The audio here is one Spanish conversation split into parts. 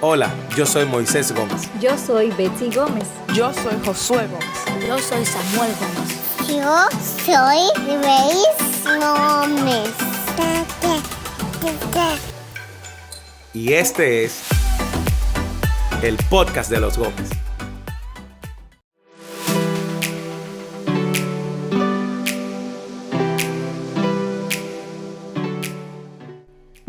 Hola, yo soy Moisés Gómez. Yo soy Betsy Gómez. Yo soy Josué Gómez. Yo soy Samuel Gómez. Yo soy Grace Gómez. Y este es el podcast de los Gómez.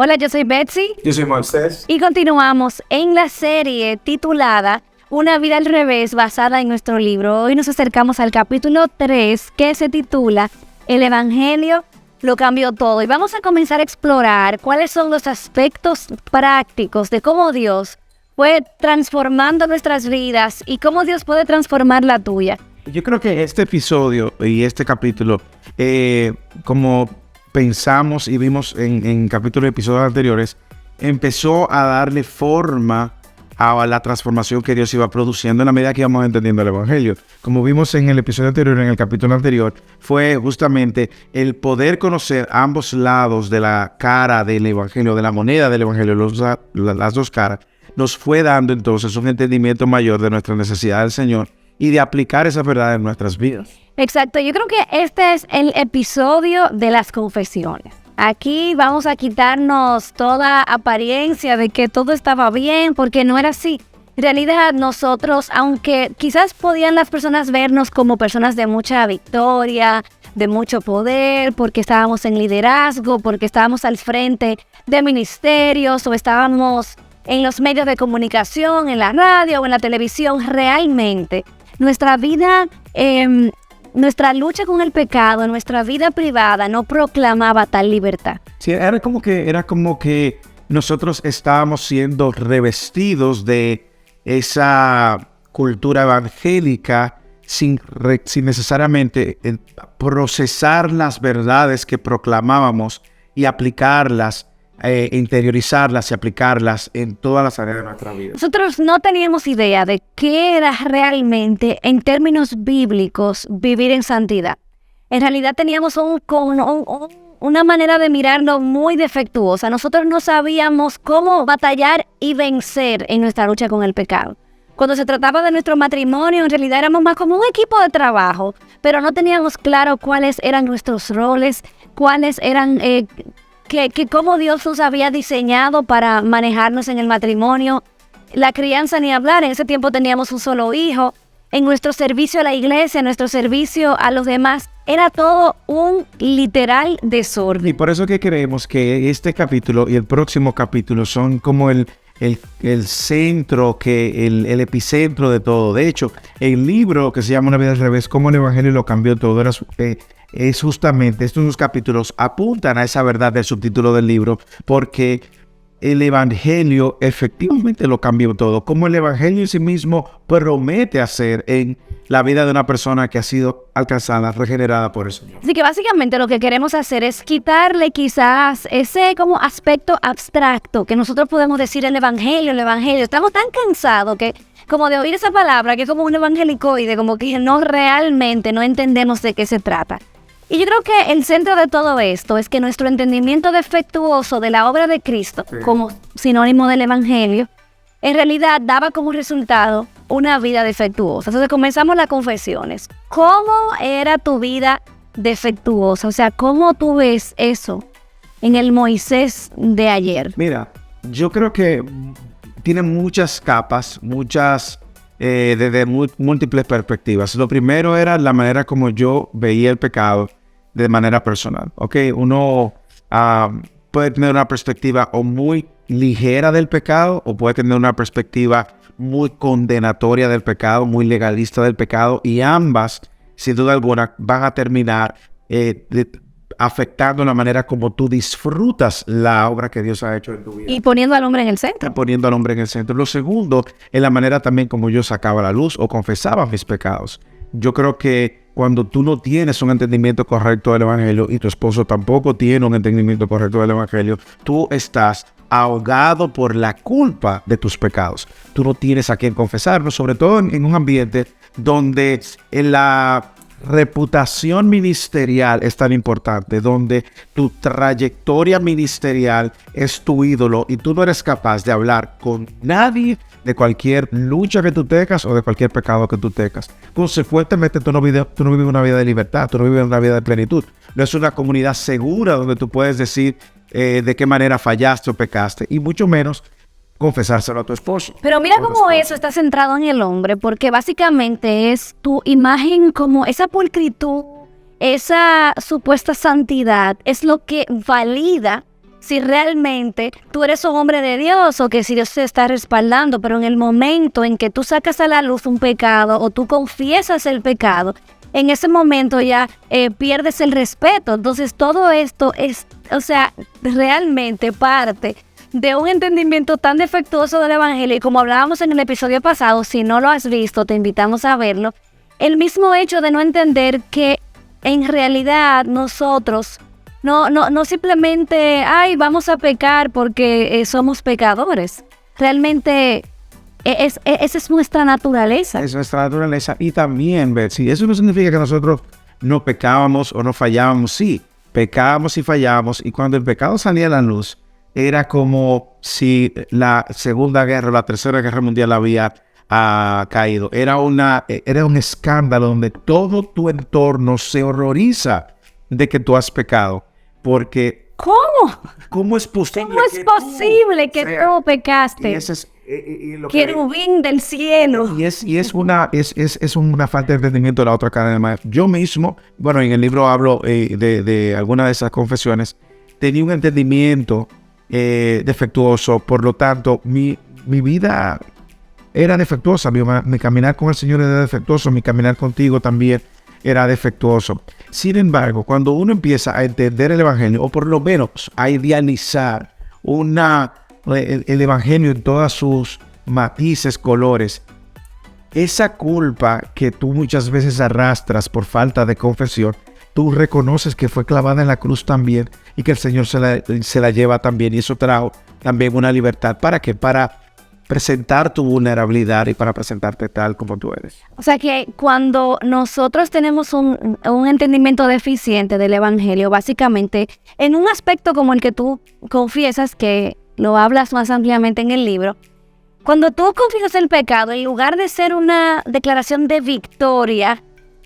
Hola, yo soy Betsy. Yo soy Moisés. Y continuamos en la serie titulada Una vida al revés, basada en nuestro libro. Hoy nos acercamos al capítulo 3, que se titula El Evangelio lo cambió todo. Y vamos a comenzar a explorar cuáles son los aspectos prácticos de cómo Dios fue transformando nuestras vidas y cómo Dios puede transformar la tuya. Yo creo que este episodio y este capítulo, como pensamos y vimos en capítulos y episodios anteriores, empezó a darle forma a la transformación que Dios iba produciendo en la medida que íbamos entendiendo el Evangelio. Como vimos en el episodio anterior, en el capítulo anterior, fue justamente el poder conocer ambos lados de la cara del Evangelio, de la moneda del Evangelio, las dos caras, nos fue dando entonces un entendimiento mayor de nuestra necesidad del Señor y de aplicar esa verdad en nuestras vidas. Exacto, yo creo que este es el episodio de las confesiones. Aquí vamos a quitarnos toda apariencia de que todo estaba bien, porque no era así. En realidad nosotros, aunque quizás podían las personas vernos como personas de mucha victoria, de mucho poder, porque estábamos en liderazgo, porque estábamos al frente de ministerios o estábamos en los medios de comunicación, en la radio o en la televisión, realmente nuestra vida, nuestra lucha con el pecado, nuestra vida privada no proclamaba tal libertad. Sí, era como que nosotros estábamos siendo revestidos de esa cultura evangélica sin necesariamente procesar las verdades que proclamábamos y aplicarlas, interiorizarlas y aplicarlas en todas las áreas de nuestra vida. Nosotros no teníamos idea de qué era realmente, en términos bíblicos, vivir en santidad. En realidad teníamos una manera de mirarlo muy defectuosa. Nosotros no sabíamos cómo batallar y vencer en nuestra lucha con el pecado. Cuando se trataba de nuestro matrimonio, en realidad éramos más como un equipo de trabajo, pero no teníamos claro cuáles eran nuestros roles, cuáles eran que cómo Dios nos había diseñado para manejarnos en el matrimonio. La crianza ni hablar, en ese tiempo teníamos un solo hijo. En nuestro servicio a la iglesia, en nuestro servicio a los demás, era todo un literal desorden. Y por eso que creemos que este capítulo y el próximo capítulo son como el centro, el epicentro de todo. De hecho, el libro que se llama Una vida al revés, cómo el Evangelio lo cambió todo, es justamente, estos dos capítulos apuntan a esa verdad del subtítulo del libro, porque el Evangelio efectivamente lo cambió todo, como el Evangelio en sí mismo promete hacer en la vida de una persona que ha sido alcanzada, regenerada por el Señor. Así que básicamente lo que queremos hacer es quitarle quizás ese como aspecto abstracto que nosotros podemos decir el Evangelio. Estamos tan cansados que como de oír esa palabra, que es como un evangelicoide, como que no realmente no entendemos de qué se trata. Y yo creo que el centro de todo esto es que nuestro entendimiento defectuoso de la obra de Cristo, como sinónimo del Evangelio, en realidad daba como resultado una vida defectuosa. Entonces comenzamos las confesiones. ¿Cómo era tu vida defectuosa? O sea, ¿cómo tú ves eso en el Moisés de ayer? Mira, yo creo que tiene muchas capas, desde múltiples perspectivas. Lo primero era la manera como yo veía el pecado de manera personal. Uno puede tener una perspectiva o muy ligera del pecado o puede tener una perspectiva muy condenatoria del pecado, muy legalista del pecado, y ambas, sin duda alguna, van a terminar afectando la manera como tú disfrutas la obra que Dios ha hecho en tu vida. Y poniendo al hombre en el centro. Poniendo al hombre en el centro. Lo segundo es la manera también como yo sacaba la luz o confesaba mis pecados. Yo creo que cuando tú no tienes un entendimiento correcto del Evangelio y tu esposo tampoco tiene un entendimiento correcto del Evangelio, tú estás ahogado por la culpa de tus pecados. Tú no tienes a quien confesarlo, sobre todo en un ambiente donde la reputación ministerial es tan importante, donde tu trayectoria ministerial es tu ídolo y tú no eres capaz de hablar con nadie de cualquier lucha que tú tengas o de cualquier pecado que tú tengas. Consecuentemente, tú no vives una vida de libertad, tú no vives una vida de plenitud. No es una comunidad segura donde tú puedes decir de qué manera fallaste o pecaste, y mucho menos confesárselo a tu esposo. Pero mira cómo eso está centrado en el hombre, porque básicamente es tu imagen, como esa pulcritud, esa supuesta santidad, es lo que valida si realmente tú eres un hombre de Dios o que si Dios te está respaldando. Pero en el momento en que tú sacas a la luz un pecado o tú confiesas el pecado, en ese momento ya pierdes el respeto. Entonces todo esto es, realmente parte de un entendimiento tan defectuoso del evangelio. Y como hablábamos en el episodio pasado, si no lo has visto, te invitamos a verlo. El mismo hecho de no entender que en realidad nosotros no simplemente, vamos a pecar porque somos pecadores. Realmente esa es nuestra naturaleza. Es nuestra naturaleza. Y también, Betsy, eso no significa que nosotros no pecábamos o no fallábamos. Sí, pecábamos y fallábamos. Y cuando el pecado salía a la luz, era como si la Segunda Guerra o la Tercera Guerra Mundial había caído. Era un escándalo donde todo tu entorno se horroriza de que tú has pecado. Porque ¿Cómo es posible? ¿Cómo es posible que tú pecaste? Y ese es, Querubín del cielo. Y es una falta de entendimiento de la otra cara del maestro. Yo mismo, en el libro hablo de algunas de esas confesiones, tenía un entendimiento defectuoso, por lo tanto, mi vida era defectuosa, mi caminar con el Señor era defectuoso, mi caminar contigo también era defectuoso. Sin embargo, cuando uno empieza a entender el Evangelio, o por lo menos a idealizar el Evangelio en todas sus matices, colores, esa culpa que tú muchas veces arrastras por falta de confesión, tú reconoces que fue clavada en la cruz también y que el Señor se la lleva también, y eso trajo también una libertad. ¿Para qué? Para presentar tu vulnerabilidad y para presentarte tal como tú eres. O sea que cuando nosotros tenemos un entendimiento deficiente del Evangelio, básicamente en un aspecto como el que tú confiesas, que lo hablas más ampliamente en el libro, cuando tú confiesas el pecado, en lugar de ser una declaración de victoria,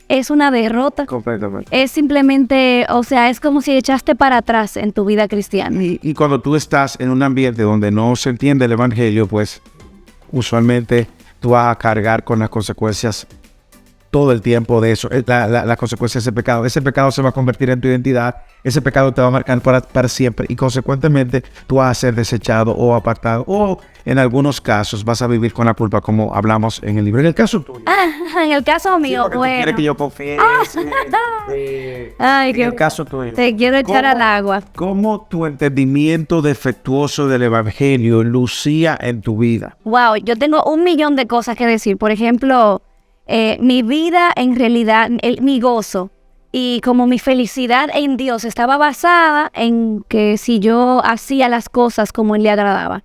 es una derrota. Completamente. Es simplemente, es como si echaste para atrás en tu vida cristiana. Y cuando tú estás en un ambiente donde no se entiende el Evangelio, pues usualmente tú vas a cargar con las consecuencias todo el tiempo de eso, la consecuencia de ese pecado. Ese pecado se va a convertir en tu identidad, ese pecado te va a marcar para siempre, y consecuentemente tú vas a ser desechado o apartado, o en algunos casos vas a vivir con la culpa, como hablamos en el libro. En el caso tuyo. En el caso mío, tú quieres que yo confíe. Ay, en el caso tuyo. Te quiero echar al agua. ¿Cómo tu entendimiento defectuoso del Evangelio lucía en tu vida? Wow, yo tengo 1,000,000 de cosas que decir. Por ejemplo, mi vida, en realidad, mi gozo y como mi felicidad en Dios estaba basada en que si yo hacía las cosas como Él le agradaba.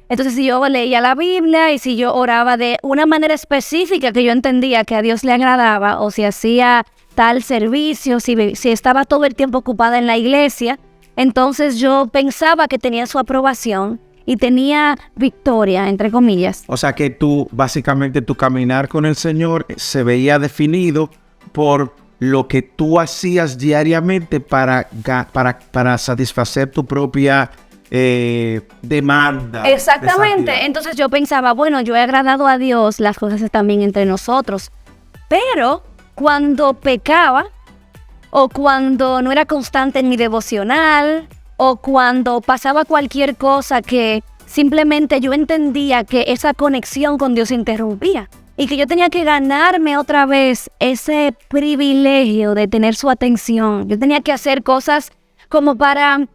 Entonces, si yo leía la Biblia y si yo oraba de una manera específica que yo entendía que a Dios le agradaba, o si hacía tal servicio, si estaba todo el tiempo ocupada en la iglesia, entonces yo pensaba que tenía su aprobación y tenía victoria, entre comillas. O sea que básicamente tu caminar con el Señor se veía definido por lo que tú hacías diariamente para satisfacer tu propia demanda. Exactamente. Entonces yo pensaba, bueno, yo he agradado a Dios, las cosas están bien entre nosotros. Pero cuando pecaba, o cuando no era constante en mi devocional, o cuando pasaba cualquier cosa que simplemente yo entendía que esa conexión con Dios se interrumpía y que yo tenía que ganarme otra vez ese privilegio de tener su atención. Yo tenía que hacer cosas como para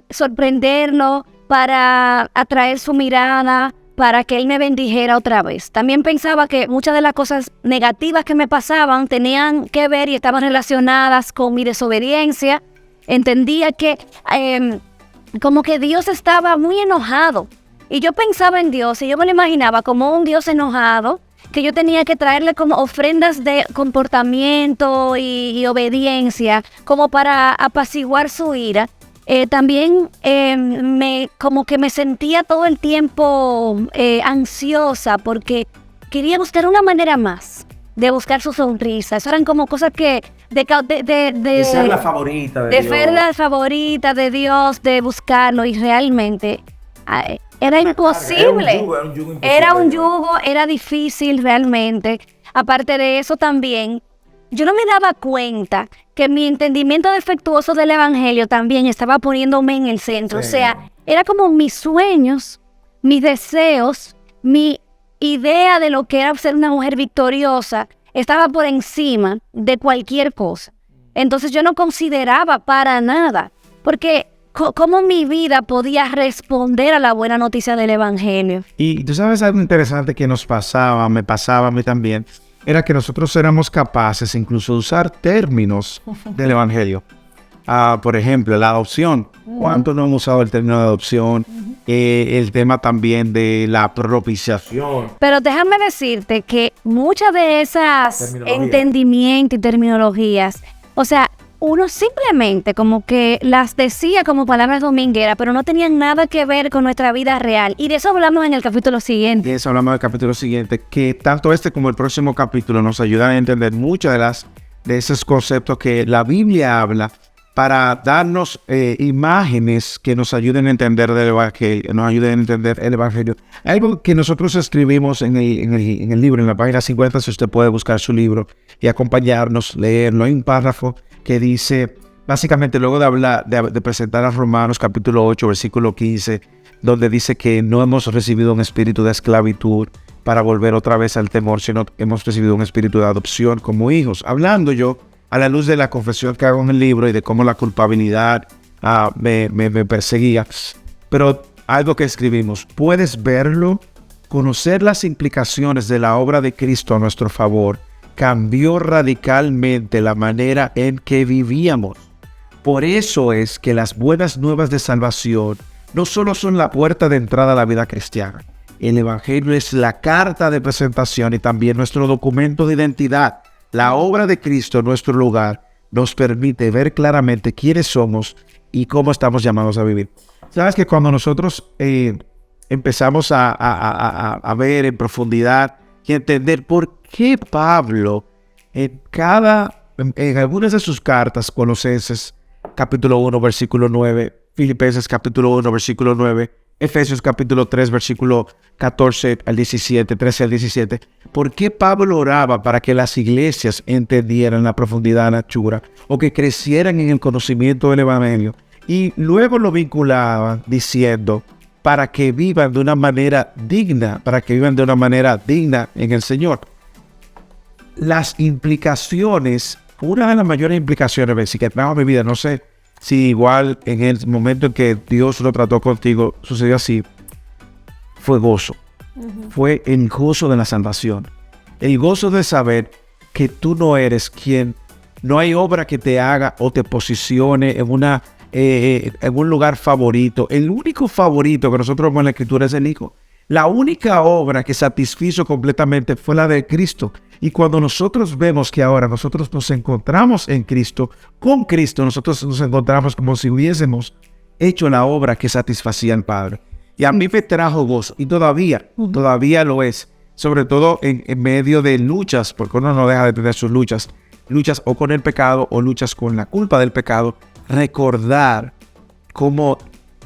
sorprenderlo, para atraer su mirada, para que Él me bendijera otra vez. También pensaba que muchas de las cosas negativas que me pasaban tenían que ver y estaban relacionadas con mi desobediencia. Entendía que como que Dios estaba muy enojado. Y yo pensaba en Dios y yo me lo imaginaba como un Dios enojado que yo tenía que traerle como ofrendas de comportamiento y obediencia, como para apaciguar su ira. También como que me sentía todo el tiempo ansiosa porque quería buscar una manera más de buscar su sonrisa. Eso eran como cosas que De ser la favorita de de Dios. ser la favorita de Dios, de buscarlo, y realmente era imposible. Era un yugo, era difícil realmente. Aparte de eso también, yo no me daba cuenta que mi entendimiento defectuoso del evangelio también estaba poniéndome en el centro. Sí. O sea, era como mis sueños, mis deseos, mi idea de lo que era ser una mujer victoriosa estaba por encima de cualquier cosa. Entonces yo no consideraba para nada, porque cómo mi vida podía responder a la buena noticia del evangelio. Y tú sabes algo interesante que nos pasaba, me pasaba a mí también, era que nosotros éramos capaces incluso de usar términos del evangelio. Por ejemplo, la adopción. ¿Cuánto no hemos usado el término de adopción? El tema también de la propiciación. Pero déjame decirte que muchas de esas Terminología. entendimientos y terminologías, o sea, uno simplemente como que las decía como palabras domingueras, pero no tenían nada que ver con nuestra vida real. Y de eso hablamos en el capítulo siguiente. De eso hablamos del capítulo siguiente, que tanto este como el próximo capítulo nos ayudan a entender muchas de esos conceptos que la Biblia habla, para darnos imágenes que nos ayuden a entender del evangelio, nos ayuden a entender el evangelio. Algo que nosotros escribimos en el libro, en la página 50, si usted puede buscar su libro y acompañarnos, leerlo. Hay un párrafo que dice, básicamente luego de hablar, de presentar a Romanos capítulo 8, versículo 15, donde dice que no hemos recibido un espíritu de esclavitud para volver otra vez al temor, sino hemos recibido un espíritu de adopción como hijos. Hablando yo a la luz de la confesión que hago en el libro y de cómo la culpabilidad me perseguía. Pero algo que escribimos, puedes verlo, conocer las implicaciones de la obra de Cristo a nuestro favor, cambió radicalmente la manera en que vivíamos. Por eso es que las buenas nuevas de salvación no solo son la puerta de entrada a la vida cristiana. El evangelio es la carta de presentación y también nuestro documento de identidad. La obra de Cristo en nuestro lugar nos permite ver claramente quiénes somos y cómo estamos llamados a vivir. Sabes que cuando nosotros empezamos a ver en profundidad y entender por qué Pablo en algunas de sus cartas, Colosenses capítulo 1 versículo 9, Filipenses capítulo 1 versículo 9, Efesios capítulo 3 versículo 14 al 17, 13 al 17. ¿Por qué Pablo oraba para que las iglesias entendieran la profundidad, la anchura, o que crecieran en el conocimiento del evangelio? Y luego lo vinculaban diciendo, para que vivan de una manera digna, en el Señor. Las implicaciones, una de las mayores implicaciones que trajo a mi vida, no sé si igual en el momento en que Dios lo trató contigo sucedió así, fue gozo. Fue el gozo de la salvación. El gozo de saber que tú no eres quien, no hay obra que te haga o te posicione en un lugar favorito. El único favorito que nosotros vemos en la Escritura es el Hijo. La única obra que satisfizo completamente fue la de Cristo. Y cuando nosotros vemos que ahora nosotros nos encontramos en Cristo, con Cristo, nosotros nos encontramos como si hubiésemos hecho la obra que satisfacía al Padre. Y a mí me trajo gozo, y todavía lo es, sobre todo en medio de luchas, porque uno no deja de tener sus luchas o con el pecado o luchas con la culpa del pecado, recordar cómo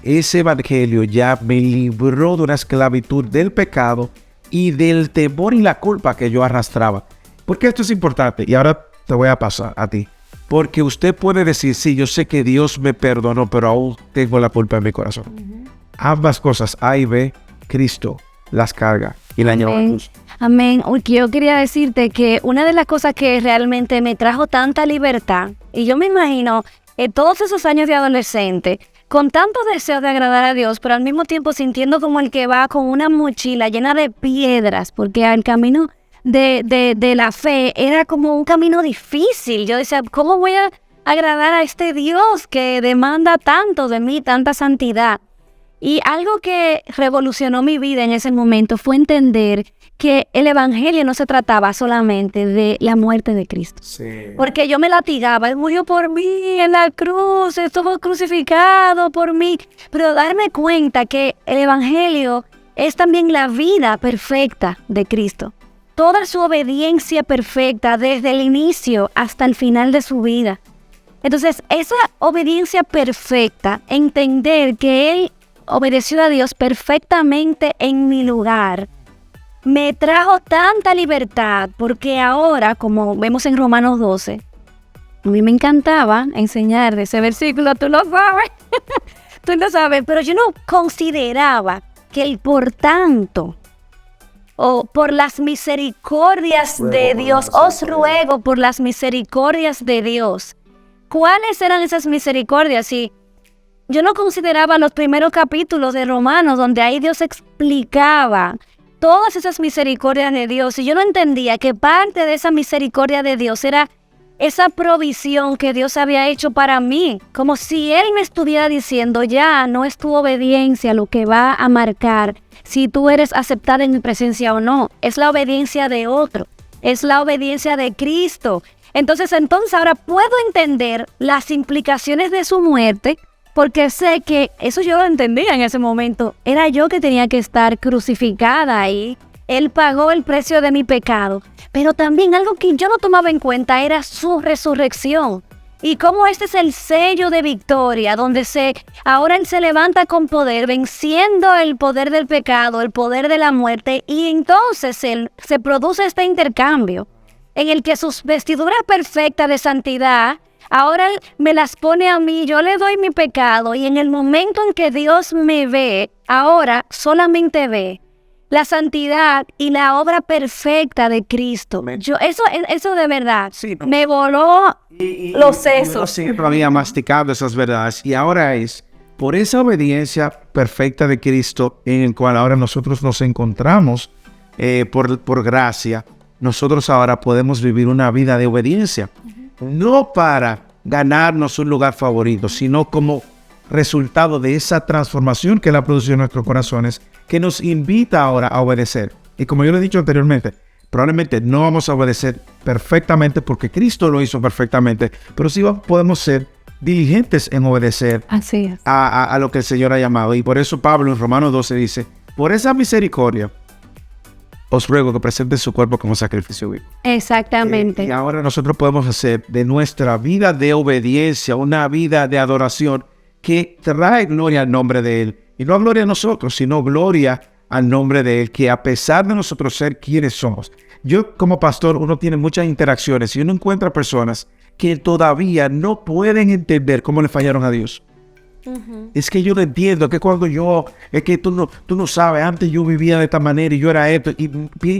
ese evangelio ya me libró de una esclavitud del pecado y del temor y la culpa que yo arrastraba. Porque esto es importante, y ahora te voy a pasar a ti. Porque usted puede decir, sí, yo sé que Dios me perdonó, pero aún tengo la culpa en mi corazón. Ambas cosas, A y B, Cristo las carga y la lleva. Amén. Yo quería decirte que una de las cosas que realmente me trajo tanta libertad, y yo me imagino todos esos años de adolescente, con tanto deseo de agradar a Dios, pero al mismo tiempo sintiendo como el que va con una mochila llena de piedras, porque el camino de la fe era como un camino difícil. Yo decía, ¿cómo voy a agradar a este Dios que demanda tanto de mí, tanta santidad? Y algo que revolucionó mi vida en ese momento fue entender que el evangelio no se trataba solamente de la muerte de Cristo. Sí. Porque yo me latigaba, Él murió por mí en la cruz, estuvo crucificado por mí. Pero darme cuenta que el evangelio es también la vida perfecta de Cristo. Toda su obediencia perfecta desde el inicio hasta el final de su vida. Entonces, esa obediencia perfecta, entender que Él obedeció a Dios perfectamente en mi lugar, me trajo tanta libertad, porque ahora, como vemos en Romanos 12, a mí me encantaba enseñar de ese versículo, tú lo sabes, tú lo sabes, pero yo no consideraba que el por tanto, o por las misericordias de Dios, os ruego por las misericordias de Dios. ¿Cuáles eran esas misericordias? Y yo no consideraba los primeros capítulos de Romanos, donde ahí Dios explicaba todas esas misericordias de Dios. Y yo no entendía que parte de esa misericordia de Dios era esa provisión que Dios había hecho para mí. Como si Él me estuviera diciendo, ya no es tu obediencia lo que va a marcar si tú eres aceptada en mi presencia o no. Es la obediencia de otro. Es la obediencia de Cristo. Entonces ahora puedo entender las implicaciones de su muerte, porque sé que eso yo lo entendía en ese momento. Era yo que tenía que estar crucificada ahí. Él pagó el precio de mi pecado. Pero también algo que yo no tomaba en cuenta era su resurrección. Y cómo este es el sello de victoria, donde ahora Él se levanta con poder, venciendo el poder del pecado, el poder de la muerte. Y entonces se produce este intercambio en el que sus vestiduras perfectas de santidad, ahora Él me las pone a mí, yo le doy mi pecado, y en el momento en que Dios me ve, ahora solamente ve la santidad y la obra perfecta de Cristo. Eso de verdad me voló los sesos. Yo siempre había masticado esas verdades, y ahora es por esa obediencia perfecta de Cristo en el cual ahora nosotros nos encontramos por gracia. Nosotros ahora podemos vivir una vida de obediencia. No para ganarnos un lugar favorito, sino como resultado de esa transformación que Él ha producido en nuestros corazones, que nos invita ahora a obedecer. Y como yo lo he dicho anteriormente, probablemente no vamos a obedecer perfectamente porque Cristo lo hizo perfectamente, pero sí podemos ser diligentes en obedecer Así es. a lo que el Señor ha llamado. Y por eso Pablo en Romanos 12 dice, por esa misericordia, os ruego que presenten su cuerpo como sacrificio vivo. Exactamente. Y ahora nosotros podemos hacer de nuestra vida de obediencia una vida de adoración que trae gloria al nombre de Él. Y no gloria a nosotros, sino gloria al nombre de Él, que a pesar de nosotros ser quienes somos. Yo como pastor, uno tiene muchas interacciones y uno encuentra personas que todavía no pueden entender cómo le fallaron a Dios. Es que yo no entiendo, que cuando es que tú no sabes, antes yo vivía de esta manera y yo era esto, y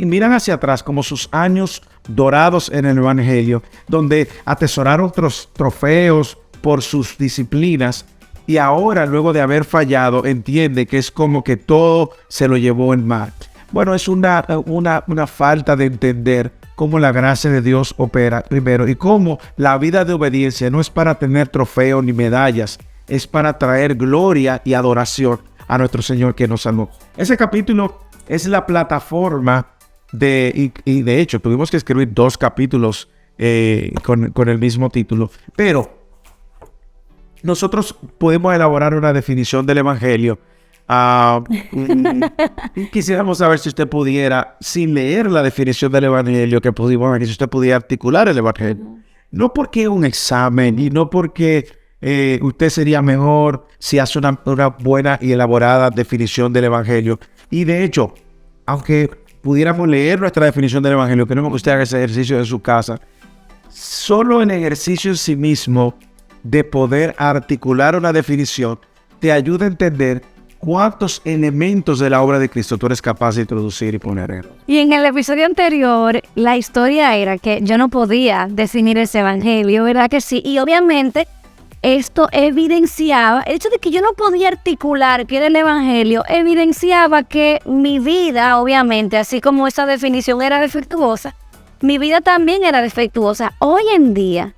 miran hacia atrás como sus años dorados en el evangelio, donde atesoraron trofeos por sus disciplinas, y ahora luego de haber fallado entiende que es como que todo se lo llevó en mar. Bueno, es una falta de entender cómo la gracia de Dios opera primero, y cómo la vida de obediencia no es para tener trofeos ni medallas, es para traer gloria y adoración a nuestro Señor que nos salvó. Ese capítulo es la plataforma y de hecho tuvimos que escribir 2 capítulos con el mismo título, pero nosotros podemos elaborar una definición del Evangelio. Quisiéramos saber si usted pudiera, sin leer la definición del Evangelio que pudimos ver, si usted pudiera articular el Evangelio. No porque es un examen y no porque usted sería mejor si hace una buena y elaborada definición del Evangelio. Y de hecho, aunque pudiéramos leer nuestra definición del Evangelio, queremos que usted haga ese ejercicio en su casa. Solo el ejercicio en sí mismo de poder articular una definición te ayuda a entender cuántos elementos de la obra de Cristo tú eres capaz de introducir y poner en. Y en el episodio anterior, la historia era que yo no podía definir ese evangelio, ¿verdad que sí? Y obviamente esto evidenciaba, el hecho de que yo no podía articular qué era el evangelio, evidenciaba que mi vida, obviamente, así como esa definición era defectuosa, mi vida también era defectuosa. Hoy en día,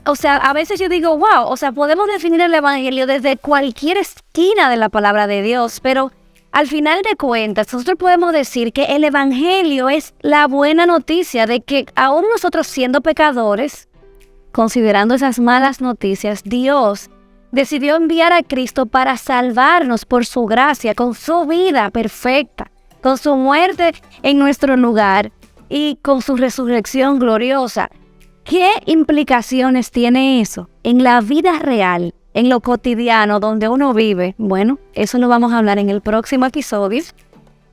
o sea, a veces yo digo, wow, o sea, podemos definir el evangelio desde cualquier esquina de la palabra de Dios, pero al final de cuentas, nosotros podemos decir que el evangelio es la buena noticia de que aún nosotros siendo pecadores, considerando esas malas noticias, Dios decidió enviar a Cristo para salvarnos por su gracia, con su vida perfecta, con su muerte en nuestro lugar y con su resurrección gloriosa. ¿Qué implicaciones tiene eso en la vida real, en lo cotidiano donde uno vive? Bueno, eso lo vamos a hablar en el próximo episodio,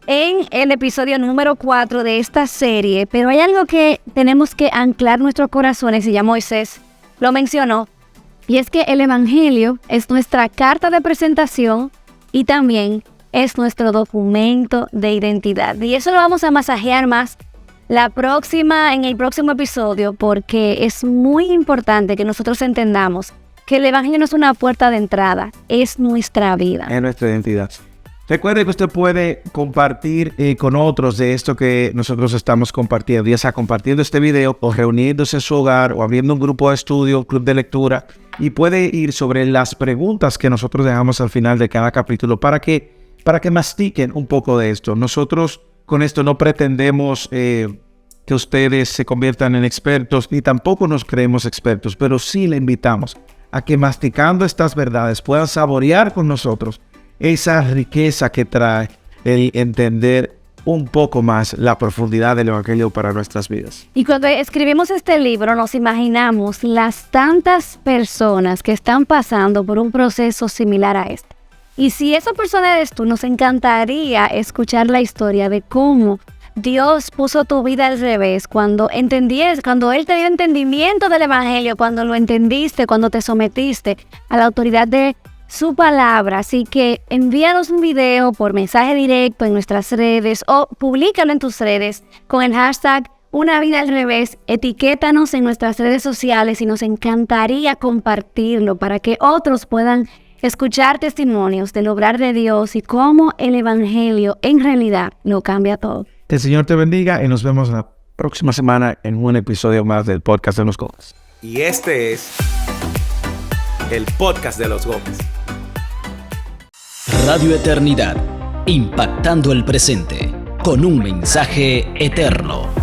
en el episodio número 4 de esta serie. Pero hay algo que tenemos que anclar nuestros corazones, y ya Moisés lo mencionó, y es que el evangelio es nuestra carta de presentación y también es nuestro documento de identidad. Y eso lo vamos a masajear más en el próximo episodio, porque es muy importante que nosotros entendamos que el evangelio no es una puerta de entrada, es nuestra vida. Es nuestra identidad. Recuerde que usted puede compartir con otros de esto que nosotros estamos compartiendo, ya sea compartiendo este video o reuniéndose en su hogar o abriendo un grupo de estudio, club de lectura, y puede ir sobre las preguntas que nosotros dejamos al final de cada capítulo para que mastiquen un poco de esto. Nosotros con esto no pretendemos que ustedes se conviertan en expertos, ni tampoco nos creemos expertos, pero sí le invitamos a que masticando estas verdades puedan saborear con nosotros esa riqueza que trae el entender un poco más la profundidad del evangelio para nuestras vidas. Y cuando escribimos este libro nos imaginamos las tantas personas que están pasando por un proceso similar a este. Y si esa persona eres tú, nos encantaría escuchar la historia de cómo Dios puso tu vida al revés, cuando Él te dio entendimiento del evangelio, cuando lo entendiste, cuando te sometiste a la autoridad de su palabra. Así que envíanos un video por mensaje directo en nuestras redes o públicalo en tus redes con el hashtag Una Vida al Revés. Etiquétanos en nuestras redes sociales y nos encantaría compartirlo para que otros puedan escuchar testimonios del obrar de Dios y cómo el evangelio en realidad lo cambia todo. Que el Señor te bendiga y nos vemos la próxima semana en un episodio más del podcast de los Gómez. Y este es el podcast de los Gómez. Radio Eternidad, impactando el presente con un mensaje eterno.